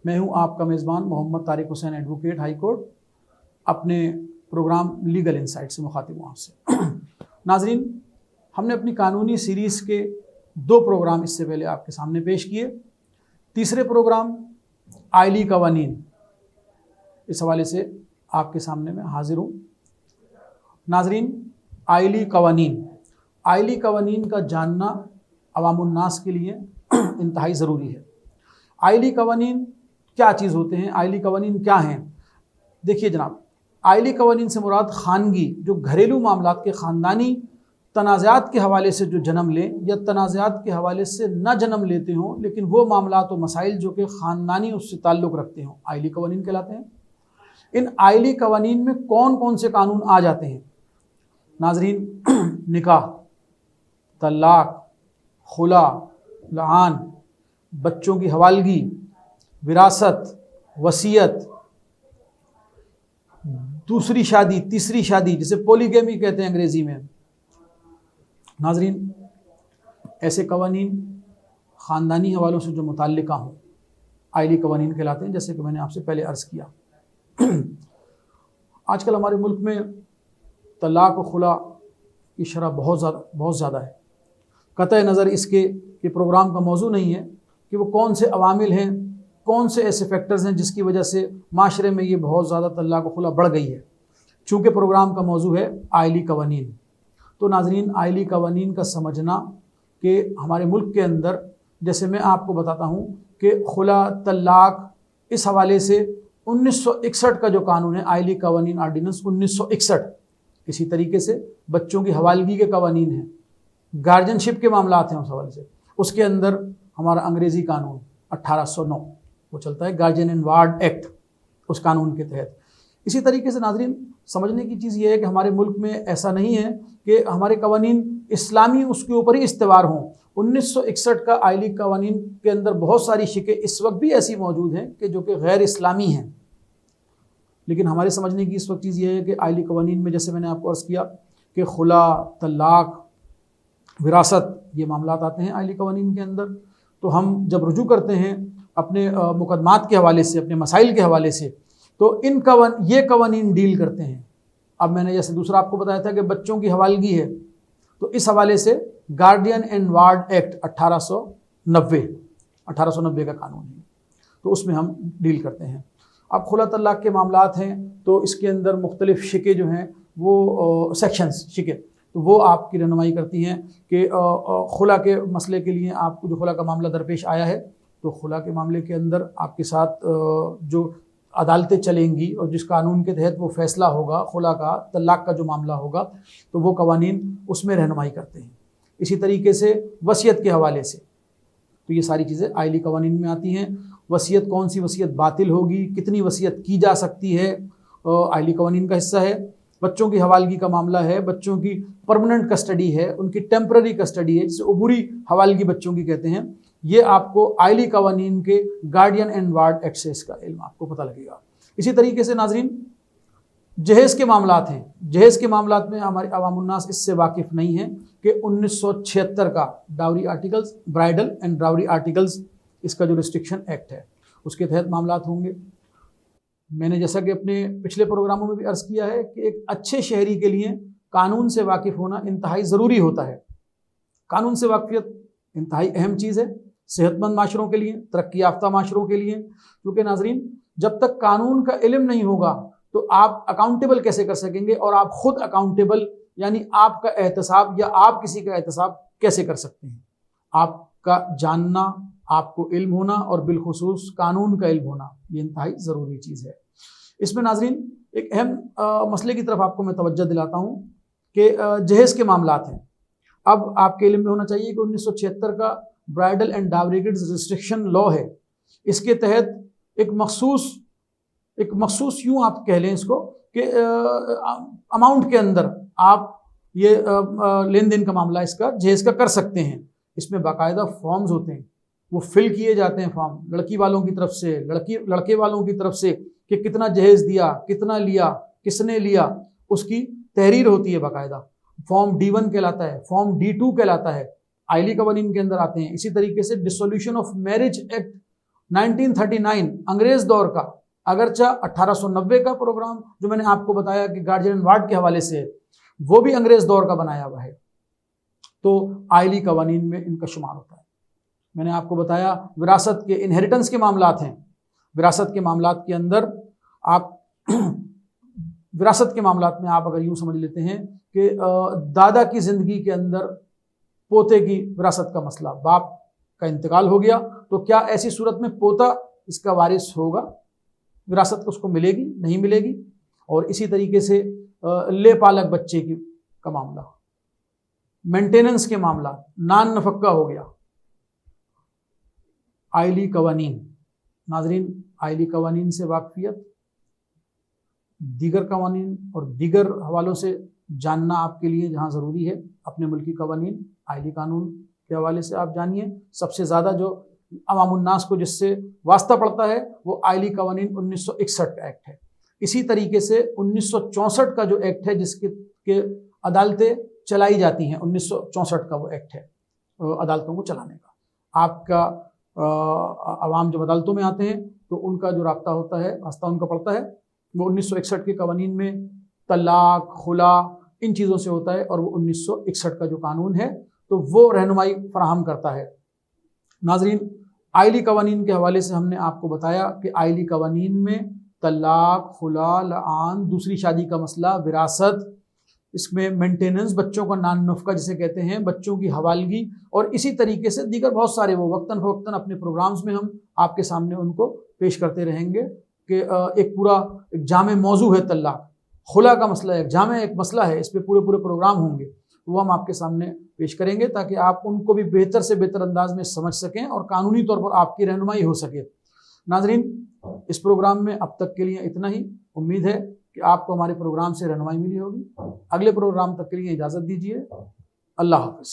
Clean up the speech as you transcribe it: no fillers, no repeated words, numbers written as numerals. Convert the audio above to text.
میں ہوں آپ کا میزبان محمد طارق حسین ایڈوکیٹ ہائی کورٹ، اپنے پروگرام لیگل انسائٹ سے مخاطب ہوں آپ سے۔ ناظرین، ہم نے اپنی قانونی سیریز کے 2 پروگرام اس سے پہلے آپ کے سامنے پیش کیے۔ تیسرے پروگرام آئلی قوانین، اس حوالے سے آپ کے سامنے میں حاضر ہوں۔ ناظرین، آئلی قوانین کا جاننا عوام الناس کے لیے انتہائی ضروری ہے۔ آئلی قوانین کیا چیز ہوتے ہیں؟ آئلی قوانین کیا ہیں؟ دیکھیے جناب، آئلی قوانین سے مراد خانگی، جو گھریلو معاملات کے خاندانی تنازعات کے حوالے سے جو جنم لیں یا تنازعات کے حوالے سے نہ جنم لیتے ہوں، لیکن وہ معاملات و مسائل جو کہ خاندانی اس سے تعلق رکھتے ہوں، آئلی قوانین کہلاتے ہیں۔ ان آئلی قوانین میں کون کون سے قانون آ جاتے ہیں؟ ناظرین، نکاح، طلاق، خلا، لعان، بچوں کی حوالگی، وراثت، وصیت، دوسری شادی، تیسری شادی، جسے پولیگیمی کہتے ہیں انگریزی میں۔ ناظرین، ایسے قوانین خاندانی حوالوں سے جو متعلقہ ہوں آئلی قوانین کہلاتے ہیں، جیسے کہ میں نے آپ سے پہلے عرض کیا۔ آج کل ہمارے ملک میں طلاق و خلا کی شرح بہت زیادہ ہے۔ قطع نظر اس کے کہ پروگرام کا موضوع نہیں ہے کہ وہ کون سے عوامل ہیں، کون سے ایسے فیکٹرز ہیں جس کی وجہ سے معاشرے میں یہ بہت زیادہ طلاق و خلا بڑھ گئی ہے، چونکہ پروگرام کا موضوع ہے آئلی قوانین۔ تو ناظرین، آئلی قوانین کا سمجھنا کہ ہمارے ملک کے اندر، جیسے میں آپ کو بتاتا ہوں کہ خلا، طلاق، اس حوالے سے 1961 کا جو قانون ہے، آئلی قوانین آرڈیننس 1961، اسی طریقے سے بچوں کی حوالگی کے قوانین ہیں، گارجن شپ کے معاملات ہیں، اس حوالے سے اس کے اندر ہمارا انگریزی قانون 1809 وہ چلتا ہے، گارجین اینڈ وارڈ ایکٹ، اس قانون کے تحت۔ اسی طریقے سے ناظرین، سمجھنے کی چیز یہ ہے کہ ہمارے ملک میں ایسا نہیں ہے کہ ہمارے قوانین اسلامی اس کے اوپر ہی استوار ہوں۔ 1961 کا آئلی قوانین کے اندر بہت ساری شکیں اس وقت بھی ایسی موجود ہیں کہ جو کہ غیر اسلامی ہیں، لیکن ہمارے سمجھنے کی اس وقت چیز یہ ہے کہ آئلی قوانین میں، جیسے میں نے آپ کو عرض کیا کہ خلا، طلاق، وراثت، یہ معاملات آتے ہیں آئلی قوانین کے اندر۔ تو ہم جب رجوع کرتے ہیں اپنے مقدمات کے حوالے سے، اپنے مسائل کے حوالے سے، تو یہ قوانین ڈیل کرتے ہیں۔ اب میں نے جیسے دوسرا آپ کو بتایا تھا کہ بچوں کی حوالگی ہے، تو اس حوالے سے گارڈین اینڈ وارڈ ایکٹ 1890 کا قانون ہے، تو اس میں ہم ڈیل کرتے ہیں۔ اب خلا طلاق کے معاملات ہیں تو اس کے اندر مختلف شکیں جو ہیں وہ سیکشنز شکیں، تو وہ آپ کی رہنمائی کرتی ہیں کہ خلا کے مسئلے کے لیے آپ کو جو خلا کا معاملہ درپیش آیا ہے، تو خلا کے معاملے کے اندر آپ کے ساتھ جو عدالتیں چلیں گی اور جس قانون کے تحت وہ فیصلہ ہوگا خلا کا، طلاق کا جو معاملہ ہوگا، تو وہ قوانین اس میں رہنمائی کرتے ہیں۔ اسی طریقے سے وصیت کے حوالے سے، تو یہ ساری چیزیں آئلی قوانین میں آتی ہیں۔ وصیت، کون سی وصیت باطل ہوگی، کتنی وصیت کی جا سکتی ہے، آئلی قوانین کا حصہ ہے۔ بچوں کی حوالگی کا معاملہ ہے، بچوں کی پرماننٹ کسٹڈی ہے، ان کی ٹیمپرری کسٹڈی ہے، جسے عبوری حوالگی بچوں کی کہتے ہیں، یہ آپ کو آئلی قوانین کے گارڈین اینڈ وارڈ ایکٹ سے اس کا علم آپ کو پتہ لگے گا۔ اسی طریقے سے ناظرین، جہیز کے معاملات ہیں۔ جہیز کے معاملات میں ہمارے عوام الناس اس سے واقف نہیں ہیں کہ 1976 کا dowry articles, bridal and dowry articles, اس کا جو ریسٹرکشن ایکٹ ہے، اس کے تحت معاملات ہوں گے۔ میں نے جیسا کہ اپنے پچھلے پروگراموں میں بھی عرض کیا ہے کہ ایک اچھے شہری کے لیے قانون سے واقف ہونا انتہائی ضروری ہوتا ہے۔ قانون سے واقفیت انتہائی اہم چیز ہے صحت مند معاشروں کے لیے، ترقی یافتہ معاشروں کے لیے، کیونکہ ناظرین، جب تک قانون کا علم نہیں ہوگا تو آپ اکاؤنٹیبل کیسے کر سکیں گے، اور آپ خود اکاؤنٹیبل یعنی آپ کا احتساب یا آپ کسی کا احتساب کیسے کر سکتے ہیں؟ آپ کا جاننا، آپ کو علم ہونا، اور بالخصوص قانون کا علم ہونا، یہ انتہائی ضروری چیز ہے۔ اس میں ناظرین ایک اہم مسئلے کی طرف آپ کو میں توجہ دلاتا ہوں کہ جہیز کے معاملات ہیں۔ اب آپ کے علم میں ہونا چاہیے کہ 1976 کا برائڈل اینڈ ڈاوری ریسٹرکشن لا ہے، اس کے تحت ایک مخصوص یوں آپ کہہ لیں اس کو کہ اماؤنٹ کے اندر آپ یہ لین دین کا معاملہ اس کا جہیز کا کر سکتے ہیں۔ اس میں باقاعدہ فارمز ہوتے ہیں، وہ فل کیے جاتے ہیں فارم، لڑکی والوں کی طرف سے، لڑکے والوں کی طرف سے، کہ کتنا جہیز دیا، کتنا لیا، کس نے لیا، اس کی تحریر ہوتی ہے باقاعدہ۔ فارم D1 کہلاتا ہے، فارم D2 کہلاتا ہے، آئلی قوانین کے اندر آتے ہیں۔ اسی طریقے سے ڈسولوشن آف میرج ایکٹ 1939 انگریز دور کا، اگرچہ 1890 کا پروگرام جو میں نے آپ کو بتایا کہ گارجین وارڈ کے حوالے سے وہ بھی انگریز دور کا بنایا ہوا ہے، تو آئلی قوانین میں ان کا شمار ہوتا ہے۔ میں نے آپ کو بتایا وراثت کے انہیریٹنس کے معاملات ہیں، وراثت کے معاملات کے اندر آپ وراثت کے معاملات میں آپ اگر یوں سمجھ لیتے ہیں کہ دادا کی زندگی کے اندر پوتے کی وراثت کا مسئلہ، باپ کا انتقال ہو گیا تو کیا ایسی صورت میں پوتا اس کا وارث ہوگا، وراثت کو اس کو ملے گی نہیں ملے گی؟ اور اسی طریقے سے لے پالک بچے کا معاملہ، مینٹیننس کے معاملات، نان نفقہ ہو گیا، آئلی قوانین۔ ناظرین، آئلی قوانین سے واقفیت، دیگر قوانین اور دیگر حوالوں سے جاننا آپ کے لیے جہاں ضروری ہے، اپنے ملکی قوانین، آئلی قانون کے حوالے سے آپ جانیے۔ سب سے زیادہ جو عوام الناس کو جس سے واسطہ پڑتا ہے وہ آئلی قوانین 1961 کا ایکٹ ہے۔ اسی طریقے سے 1964 کا جو ایکٹ ہے جس کے عدالتیں چلائی جاتی ہیں، 1964 کا وہ ایکٹ ہے عدالتوں کو چلانے کا۔ آپ کا عوام جب عدالتوں میں آتے ہیں تو ان کا جو رابطہ ہوتا ہے، واسطہ ان کا پڑتا ہے، وہ 1961 کے قوانین میں طلاق، خلا، ان چیزوں سے ہوتا ہے، اور وہ 1961 کا جو قانون ہے تو وہ رہنمائی فراہم کرتا ہے۔ ناظرین، آئلی قوانین کے حوالے سے ہم نے آپ کو بتایا کہ آئلی قوانین میں طلاق، خلا، لعان، دوسری شادی کا مسئلہ، وراثت، اس میں مینٹیننس، بچوں کا نان نفقہ جسے کہتے ہیں، بچوں کی حوالگی، اور اسی طریقے سے دیگر بہت سارے وہ وقتاً فوقتاً اپنے پروگرامز میں ہم آپ کے سامنے ان کو پیش کرتے رہیں گے کہ ایک پورا ایک جامع موضوع ہے طلاق، خلا کا مسئلہ ایک جامع ایک مسئلہ ہے، اس پہ پورے پروگرام ہوں گے، وہ ہم آپ کے سامنے پیش کریں گے تاکہ آپ ان کو بھی بہتر سے بہتر انداز میں سمجھ سکیں اور قانونی طور پر آپ کی رہنمائی ہو سکے۔ ناظرین، اس پروگرام میں اب تک کے لیے اتنا ہی۔ امید ہے کہ آپ کو ہمارے پروگرام سے رہنمائی ملی ہوگی۔ اگلے پروگرام تک کے لیے اجازت دیجیے۔ اللہ حافظ۔